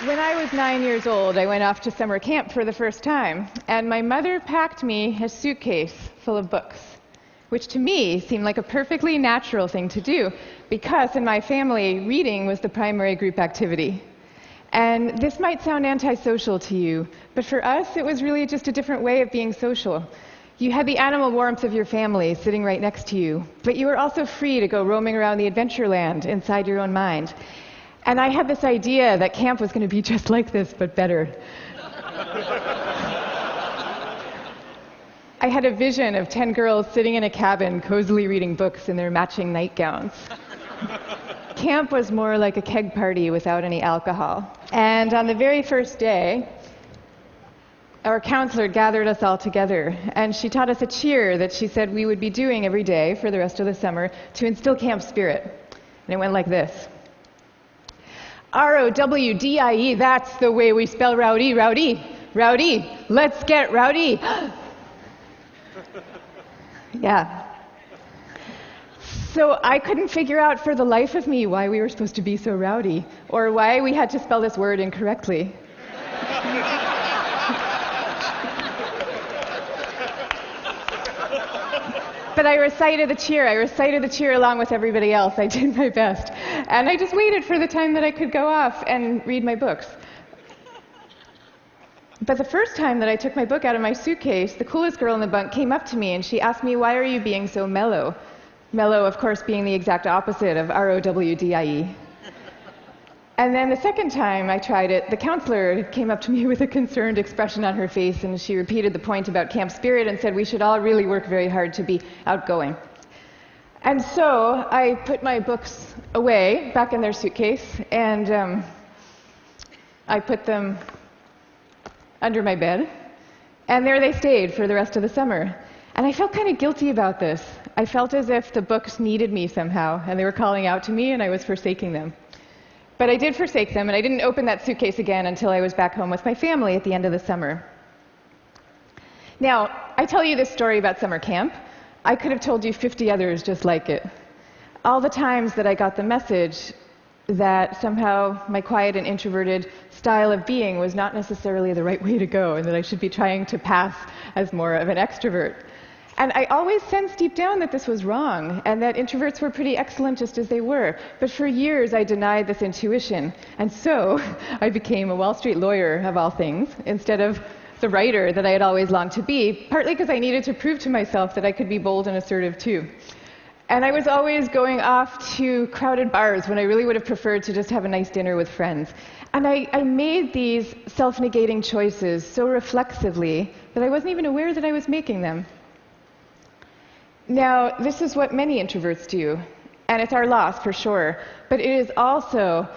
When I was 9 years old, I went off to summer camp for the first time, and my mother packed me a suitcase full of books, which to me seemed like a perfectly natural thing to do, because in my family, reading was the primary group activity. And this might sound antisocial to you, but for us, it was really just a different way of being social. You had the animal warmth of your family sitting right next to you, but you were also free to go roaming around the adventure land inside your own mind. And I had this idea that camp was going to be just like this, but better. I had a vision of 10 girls sitting in a cabin, cozily reading books in their matching nightgowns. Camp was more like a keg party without any alcohol. And on the very first day, our counselor gathered us all together, and she taught us a cheer that she said we would be doing every day for the rest of the summer to instill camp spirit. And it went like this. R-O-W-D-I-E, that's the way we spell rowdy, rowdy, rowdy. Let's get rowdy. Yeah. So I couldn't figure out for the life of me why we were supposed to be so rowdy, or why we had to spell this word incorrectly. But I recited the cheer. I recited the cheer along with everybody else. I did my best. And I just waited for the time that I could go off and read my books. But the first time that I took my book out of my suitcase, the coolest girl in the bunk came up to me and she asked me, "Why are you being so mellow?" Mellow, of course, being the exact opposite of R-O-W-D-I-E. And then the second time I tried it, the counselor came up to me with a concerned expression on her face, and she repeated the point about camp spirit and said we should all really work very hard to be outgoing. And so I put my books away, back in their suitcase, and I put them under my bed, and there they stayed for the rest of the summer. And I felt kind of guilty about this. I felt as if the books needed me somehow, and they were calling out to me, and I was forsaking them. But I did forsake them, and I didn't open that suitcase again until I was back home with my family at the end of the summer. Now, I tell you this story about summer camp. I could have told you 50 others just like it. All the times that I got the message that somehow my quiet and introverted style of being was not necessarily the right way to go, and that I should be trying to pass as more of an extrovert. And I always sensed deep down that this was wrong, and that introverts were pretty excellent just as they were. But for years, I denied this intuition. And so I became a Wall Street lawyer, of all things, instead of the writer that I had always longed to be, partly because I needed to prove to myself that I could be bold and assertive too. And I was always going off to crowded bars when I really would have preferred to just have a nice dinner with friends. And I made these self-negating choices so reflexively that I wasn't even aware that I was making them. Now, this is what many introverts do, and it's our loss for sure, but it is also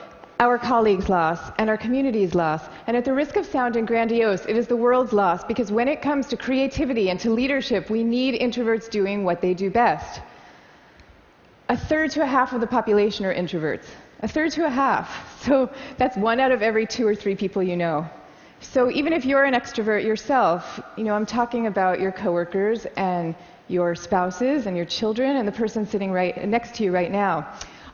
our colleagues' loss and our community's loss, and at the risk of sounding grandiose, it is the world's loss, because when it comes to creativity and to leadership, we need introverts doing what they do best. A third to a half of the population are introverts. A third to a half. So that's 1 out of every 2 or 3 people you know. So even if you're an extrovert yourself, I'm talking about your coworkers and your spouses and your children and the person sitting right next to you right now.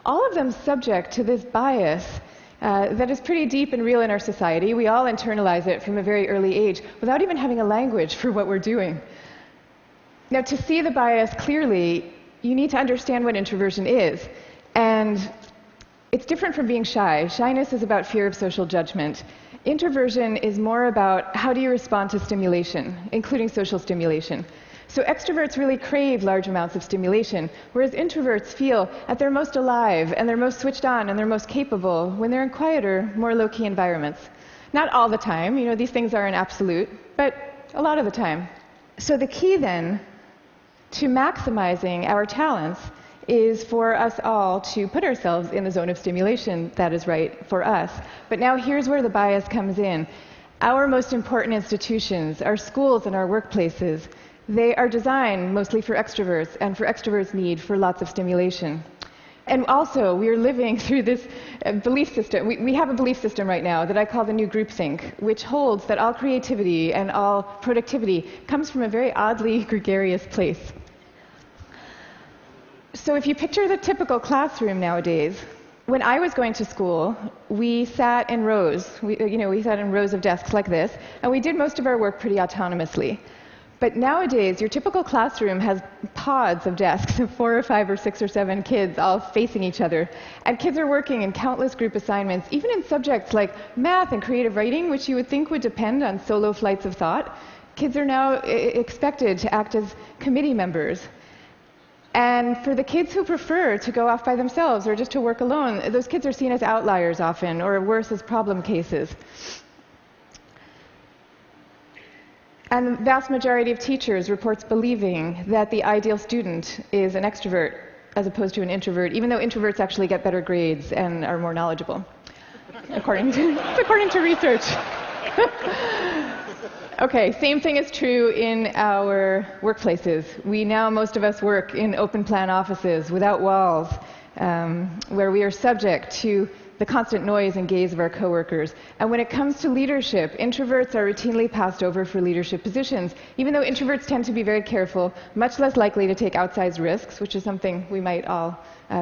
All of them subject to this bias that is pretty deep and real in our society. We all internalize it from a very early age without even having a language for what we're doing. Now, to see the bias clearly, you need to understand what introversion is. And it's different from being shy. Shyness is about fear of social judgment. Introversion is more about how do you respond to stimulation, including social stimulation. So extroverts really crave large amounts of stimulation, whereas introverts feel at their most alive and they're most switched on and they're most capable when they're in quieter, more low-key environments. Not all the time, these things aren't absolute, but a lot of the time. So the key then to maximizing our talents is for us all to put ourselves in the zone of stimulation that is right for us. But now here's where the bias comes in. Our most important institutions, our schools and our workplaces, they are designed mostly for extroverts, and for extroverts' need for lots of stimulation. And also, we are living through this belief system. We have a belief system right now that I call the new groupthink, which holds that all creativity and all productivity comes from a very oddly gregarious place. So if you picture the typical classroom nowadays, When I was going to school, we sat in rows. We sat in rows of desks like this, and we did most of our work pretty autonomously. But nowadays, your typical classroom has pods of desks of 4 or 5 or 6 or 7 kids all facing each other. And kids are working in countless group assignments, even in subjects like math and creative writing, which you would think would depend on solo flights of thought. Kids are now expected to act as committee members. And for the kids who prefer to go off by themselves or just to work alone, those kids are seen as outliers often, or worse, as problem cases. And the vast majority of teachers reports believing that the ideal student is an extrovert as opposed to an introvert, even though introverts actually get better grades and are more knowledgeable, according to research. Okay, same thing is true in our workplaces. Most of us work in open plan offices without walls, where we are subject to the constant noise and gaze of our coworkers. And when it comes to leadership, introverts are routinely passed over for leadership positions, even though introverts tend to be very careful, much less likely to take outsized risks, which is something we might all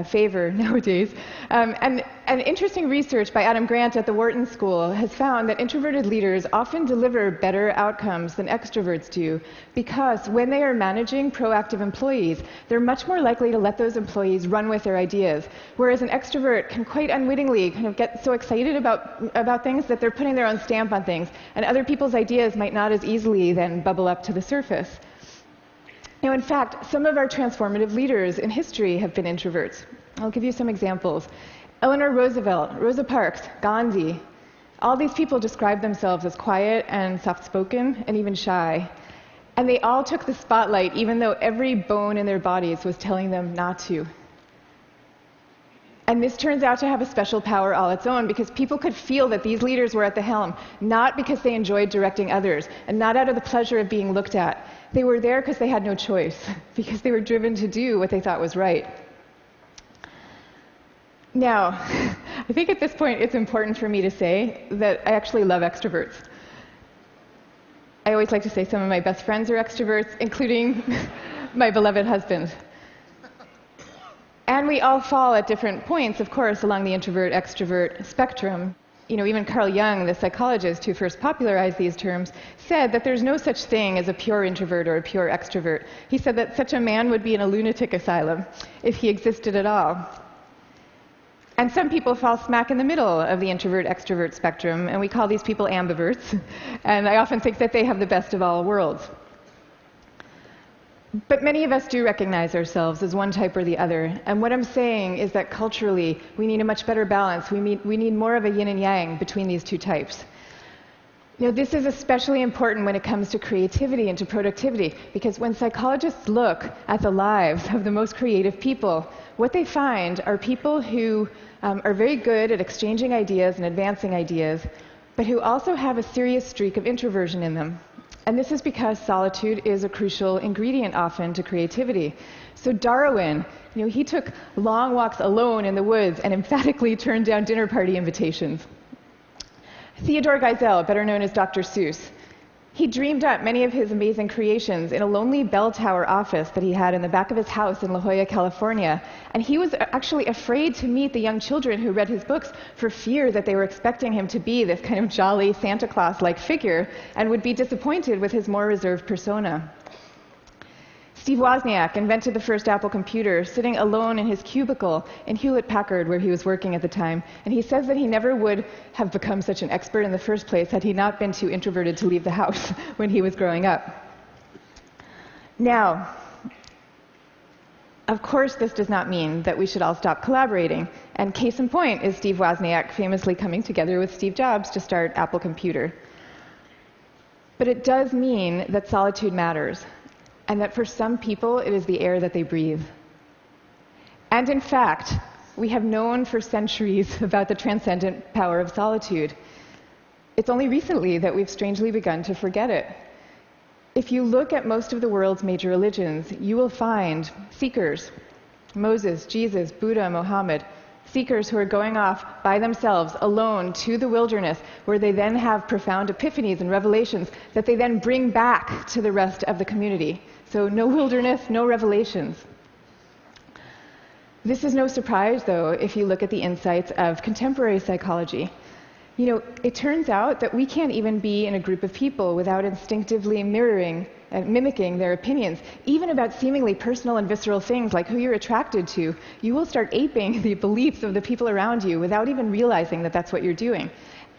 favor nowadays. And interesting research by Adam Grant at the Wharton School has found that introverted leaders often deliver better outcomes than extroverts do, because when they are managing proactive employees, they're much more likely to let those employees run with their ideas, whereas an extrovert can quite unwittingly kind of get so excited about things that they're putting their own stamp on things, and other people's ideas might not as easily then bubble up to the surface. In fact, some of our transformative leaders in history have been introverts. I'll give you some examples. Eleanor Roosevelt, Rosa Parks, Gandhi, all these people describe themselves as quiet and soft-spoken and even shy. And they all took the spotlight even though every bone in their bodies was telling them not to. And this turns out to have a special power all its own, because people could feel that these leaders were at the helm, not because they enjoyed directing others, and not out of the pleasure of being looked at. They were there because they had no choice, because they were driven to do what they thought was right. Now, I think at this point it's important for me to say that I actually love extroverts. I always like to say some of my best friends are extroverts, including my beloved husband. And we all fall at different points, of course, along the introvert-extrovert spectrum. Even Carl Jung, the psychologist who first popularized these terms, said that there's no such thing as a pure introvert or a pure extrovert. He said that such a man would be in a lunatic asylum if he existed at all. And some people fall smack in the middle of the introvert-extrovert spectrum, and we call these people ambiverts. And I often think that they have the best of all worlds. But many of us do recognize ourselves as one type or the other. And what I'm saying is that culturally, we need a much better balance. We need more of a yin and yang between these two types. This is especially important when it comes to creativity and to productivity, because when psychologists look at the lives of the most creative people, what they find are people who are very good at exchanging ideas and advancing ideas, but who also have a serious streak of introversion in them. And this is because solitude is a crucial ingredient often to creativity. So Darwin, he took long walks alone in the woods and emphatically turned down dinner party invitations. Theodore Geisel, better known as Dr. Seuss, he dreamed up many of his amazing creations in a lonely bell tower office that he had in the back of his house in La Jolla, California. And he was actually afraid to meet the young children who read his books for fear that they were expecting him to be this kind of jolly Santa Claus-like figure and would be disappointed with his more reserved persona. Steve Wozniak invented the first Apple computer sitting alone in his cubicle in Hewlett-Packard, where he was working at the time. And he says that he never would have become such an expert in the first place had he not been too introverted to leave the house when he was growing up. Now, of course, this does not mean that we should all stop collaborating. And case in point is Steve Wozniak famously coming together with Steve Jobs to start Apple Computer. But it does mean that solitude matters, and that for some people it is the air that they breathe. And in fact, we have known for centuries about the transcendent power of solitude. It's only recently that we've strangely begun to forget it. If you look at most of the world's major religions, you will find seekers, Moses, Jesus, Buddha, Mohammed, seekers who are going off by themselves, alone, to the wilderness, where they then have profound epiphanies and revelations that they then bring back to the rest of the community. So no wilderness, no revelations. This is no surprise, though, if you look at the insights of contemporary psychology. You know, it turns out that we can't even be in a group of people without instinctively mirroring and mimicking their opinions, even about seemingly personal and visceral things like who you're attracted to. You will start aping the beliefs of the people around you without even realizing that that's what you're doing.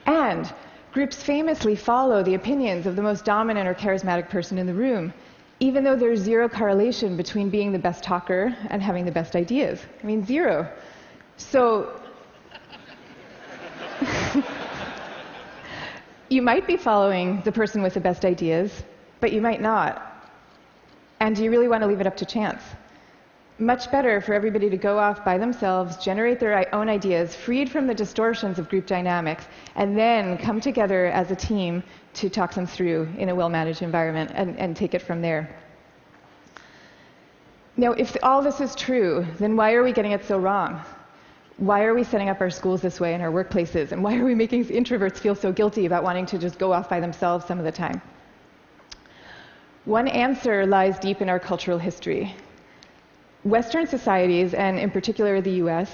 And groups famously follow the opinions of the most dominant or charismatic person in the room, even though there's zero correlation between being the best talker and having the best ideas. I mean, zero. So you might be following the person with the best ideas, but you might not. And do you really want to leave it up to chance? Much better for everybody to go off by themselves, generate their own ideas, freed from the distortions of group dynamics, and then come together as a team to talk them through in a well-managed environment and take it from there. Now, if all this is true, then why are we getting it so wrong? Why are we setting up our schools this way and our workplaces? And why are we making introverts feel so guilty about wanting to just go off by themselves some of the time? One answer lies deep in our cultural history. Western societies, and in particular the US,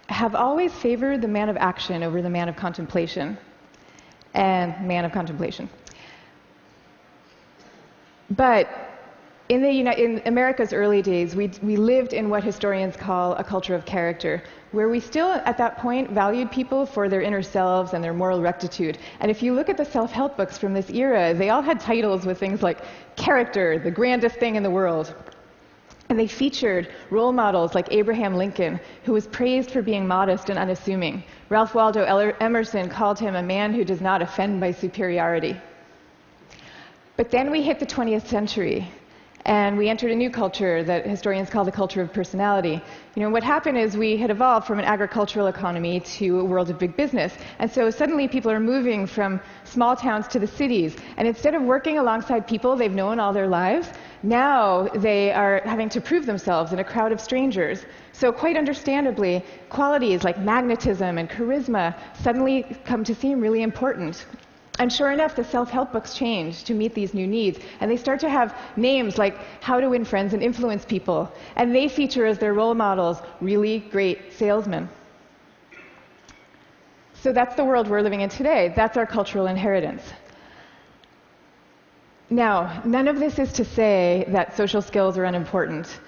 have always favored the man of action over the man of contemplation. But in America's early days, we lived in what historians call a culture of character, where we still, at that point, valued people for their inner selves and their moral rectitude. And if you look at the self-help books from this era, they all had titles with things like character, the grandest thing in the world. And they featured role models like Abraham Lincoln, who was praised for being modest and unassuming. Ralph Waldo Emerson called him a man who does not offend by superiority. But then we hit the 20th century, and we entered a new culture that historians call the culture of personality. You know, what happened is we had evolved from an agricultural economy to a world of big business. And so suddenly people are moving from small towns to the cities. And instead of working alongside people they've known all their lives, now they are having to prove themselves in a crowd of strangers. So quite understandably, qualities like magnetism and charisma suddenly come to seem really important. And sure enough, the self-help books change to meet these new needs. And they start to have names like How to Win Friends and Influence People. And they feature as their role models really great salesmen. So that's the world we're living in today. That's our cultural inheritance. Now, none of this is to say that social skills are unimportant.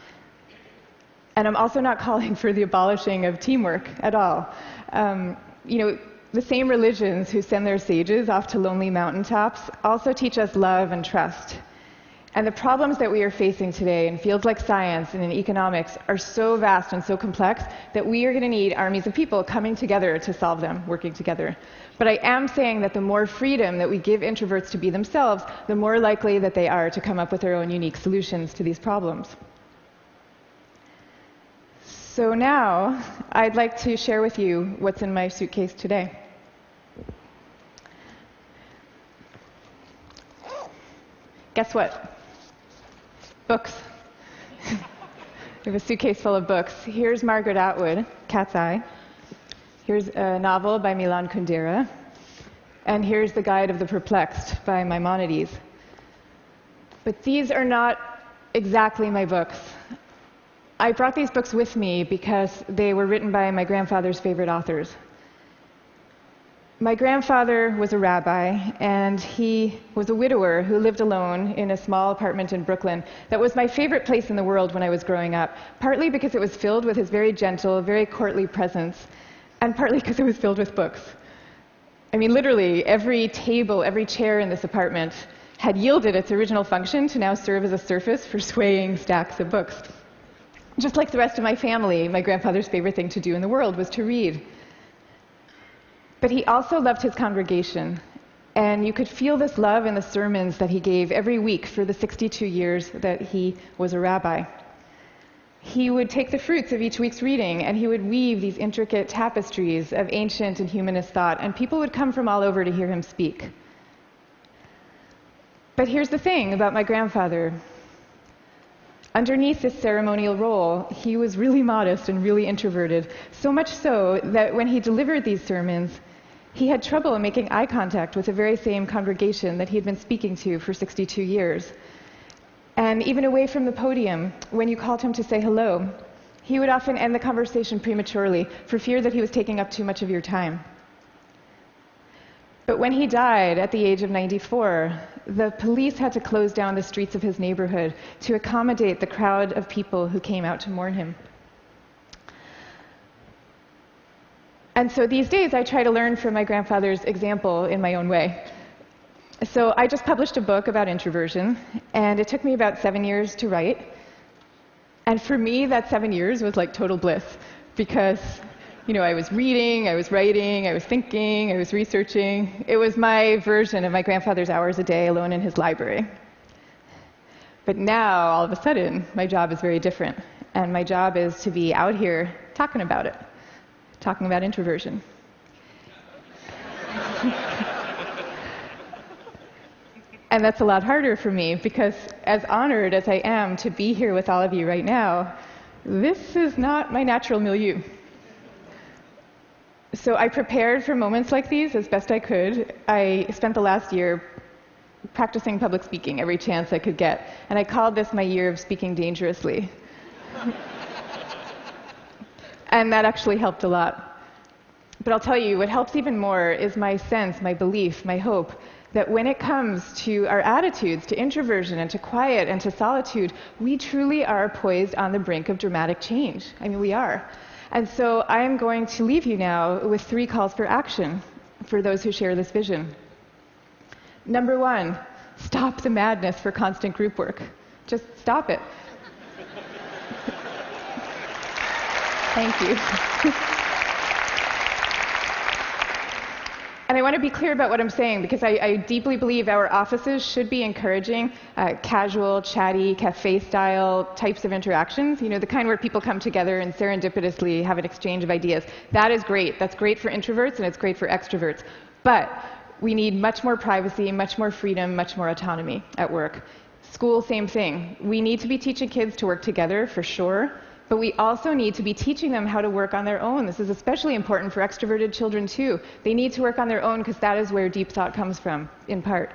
And I'm also not calling for the abolishing of teamwork at all. The same religions who send their sages off to lonely mountaintops also teach us love and trust. And the problems that we are facing today in fields like science and in economics are so vast and so complex that we are going to need armies of people coming together to solve them, working together. But I am saying that the more freedom that we give introverts to be themselves, the more likely that they are to come up with their own unique solutions to these problems. So now, I'd like to share with you what's in my suitcase today. Guess what? Books. I have a suitcase full of books. Here's Margaret Atwood, Cat's Eye. Here's a novel by Milan Kundera. And here's The Guide of the Perplexed by Maimonides. But these are not exactly my books. I brought these books with me because they were written by my grandfather's favorite authors. My grandfather was a rabbi, and he was a widower who lived alone in a small apartment in Brooklyn. That was my favorite place in the world when I was growing up, partly because it was filled with his very gentle, very courtly presence, and partly because it was filled with books. I mean, literally, every table, every chair in this apartment had yielded its original function to now serve as a surface for swaying stacks of books. Just like the rest of my family, my grandfather's favorite thing to do in the world was to read. But he also loved his congregation, and you could feel this love in the sermons that he gave every week for the 62 years that he was a rabbi. He would take the fruits of each week's reading, and he would weave these intricate tapestries of ancient and humanist thought, and people would come from all over to hear him speak. But here's the thing about my grandfather. Underneath this ceremonial role, he was really modest and really introverted, so much so that when he delivered these sermons, he had trouble making eye contact with the very same congregation that he had been speaking to for 62 years. And even away from the podium, when you called him to say hello, He would often end the conversation prematurely for fear that he was taking up too much of your time. But when he died at the age of 94, the police had to close down the streets of his neighborhood to accommodate the crowd of people who came out to mourn him. And so these days, I try to learn from my grandfather's example in my own way. So I just published a book about introversion, and it took me about 7 years to write. And for me, that 7 years was like total bliss, because I was reading, I was writing, I was thinking, I was researching. It was my version of my grandfather's hours a day alone in his library. But now, all of a sudden, my job is very different. And my job is to be out here talking about it, talking about introversion. And that's a lot harder for me, because as honored as I am to be here with all of you right now, this is not my natural milieu. So I prepared for moments like these as best I could. I spent the last year practicing public speaking every chance I could get, and I called this my year of speaking dangerously. And that actually helped a lot. But I'll tell you, what helps even more is my sense, my belief, my hope, that when it comes to our attitudes to introversion and to quiet and to solitude, we truly are poised on the brink of dramatic change. I mean, we are. And so I am going to leave you now with 3 calls for action for those who share this vision. Number 1, stop the madness for constant group work. Just stop it. Thank you. And I want to be clear about what I'm saying, because I deeply believe our offices should be encouraging casual, chatty, cafe-style types of interactions, the kind where people come together and serendipitously have an exchange of ideas. That is great. That's great for introverts, and it's great for extroverts. But we need much more privacy, much more freedom, much more autonomy at work. School, same thing. We need to be teaching kids to work together, for sure. But we also need to be teaching them how to work on their own. This is especially important for extroverted children, too. They need to work on their own because that is where deep thought comes from, in part.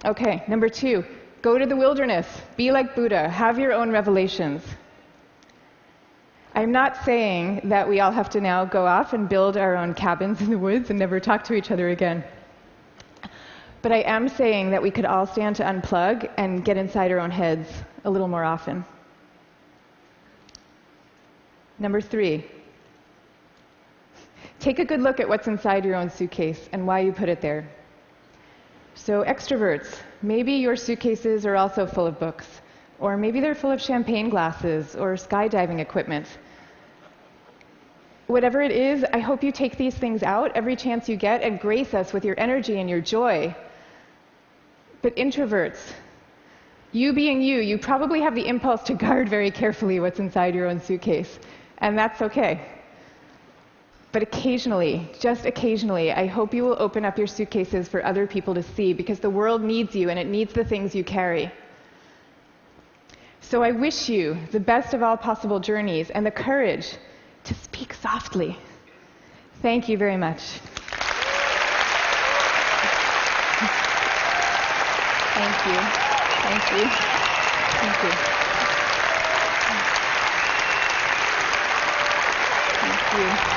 Okay, number 2, go to the wilderness. Be like Buddha. Have your own revelations. I'm not saying that we all have to now go off and build our own cabins in the woods and never talk to each other again. But I am saying that we could all stand to unplug and get inside our own heads a little more often. Number 3, take a good look at what's inside your own suitcase and why you put it there. So extroverts, maybe your suitcases are also full of books, or maybe they're full of champagne glasses or skydiving equipment. Whatever it is, I hope you take these things out every chance you get and grace us with your energy and your joy. But introverts, you being you probably have the impulse to guard very carefully what's inside your own suitcase. And that's okay. But occasionally, just occasionally, I hope you will open up your suitcases for other people to see, because the world needs you and it needs the things you carry. So I wish you the best of all possible journeys and the courage to speak softly. Thank you very much. Thank you. Thank you. Thank you. Thank you.